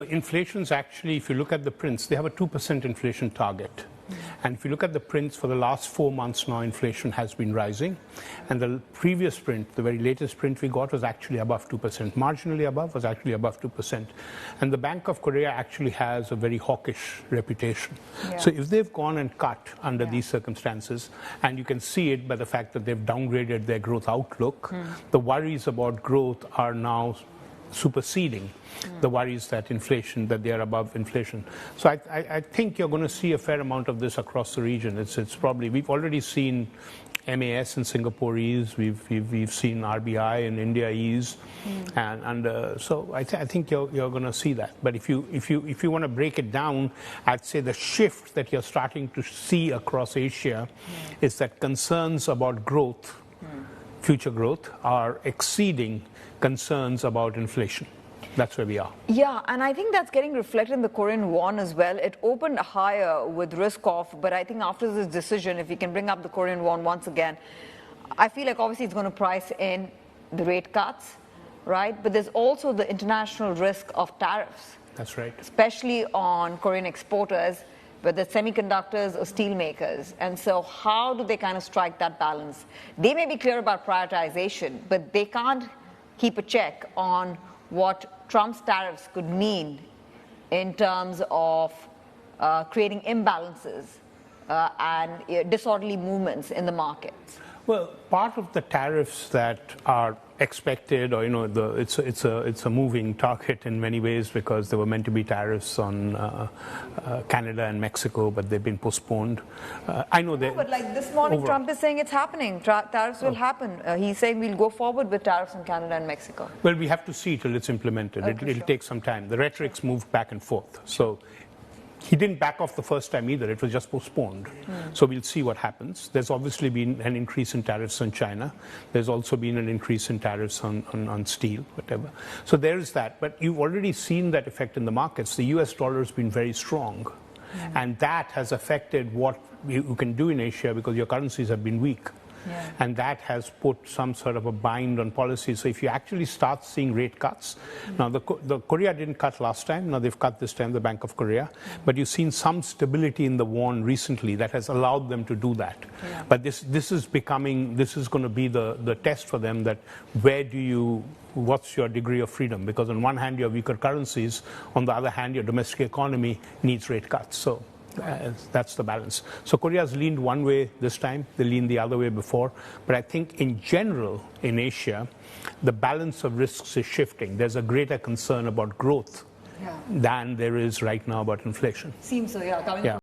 Inflation's actually, if you look at the prints, they have a 2% inflation target. And if you look at the prints for the last 4 months now, inflation has been rising. And the previous print, the very latest print we got was actually above 2%. Marginally above was actually above 2%. And the Bank of Korea actually has a very hawkish reputation. Yeah. So if they've gone and cut under these circumstances, and you can see it by the fact that they've downgraded their growth outlook, the worries about growth are now superseding the worries that they are above inflation. So I think you're going to see a fair amount of this across the region. It's probably, we've already seen MAS in Singapore ease, we've seen RBI in India ease, so I think you're going to see that. But if you want to break it down, I'd say the shift that you're starting to see across Asia is that concerns about growth, future growth, are exceeding concerns about inflation. That's where we are. Yeah, and I think that's getting reflected in the Korean won as well. It opened higher with risk off, but I think after this decision, if we can bring up the Korean won once again, I feel like obviously it's going to price in the rate cuts, right? But there's also the international risk of tariffs. That's right. Especially on Korean exporters, whether semiconductors or steel makers. And so how do they kind of strike that balance? They may be clear about prioritization, but they can't keep a check on what Trump's tariffs could mean in terms of creating imbalances and disorderly movements in the markets. Well, part of the tariffs that are expected, or it's a moving target in many ways, because there were meant to be tariffs on Canada and Mexico, but they've been postponed. I know that. But like this morning, Trump is saying it's happening. Tariffs will happen. He's saying we'll go forward with tariffs on Canada and Mexico. Well, we have to see till it's implemented. It'll take some time. The rhetoric's moved back and forth. So he didn't back off the first time either. It was just postponed. So we'll see what happens. There's obviously been an increase in tariffs on China. There's also been an increase in tariffs on steel, whatever. So there is that. But you've already seen that effect in the markets. The US dollar has been very strong. And that has affected what you can do in Asia, because your currencies have been weak. And that has put some sort of a bind on policy. So if you actually start seeing rate cuts, now the Korea didn't cut last time, now they've cut this time, the Bank of Korea, but you've seen some stability in the won recently that has allowed them to do that. But this is going to be the test for them, that what's your degree of freedom? Because on one hand you have weaker currencies, on the other hand your domestic economy needs rate cuts. So that's the balance. So Korea's leaned one way this time, they leaned the other way before. But I think in general in Asia, the balance of risks is shifting. There's a greater concern about growth than there is right now about inflation. Seems so, yeah.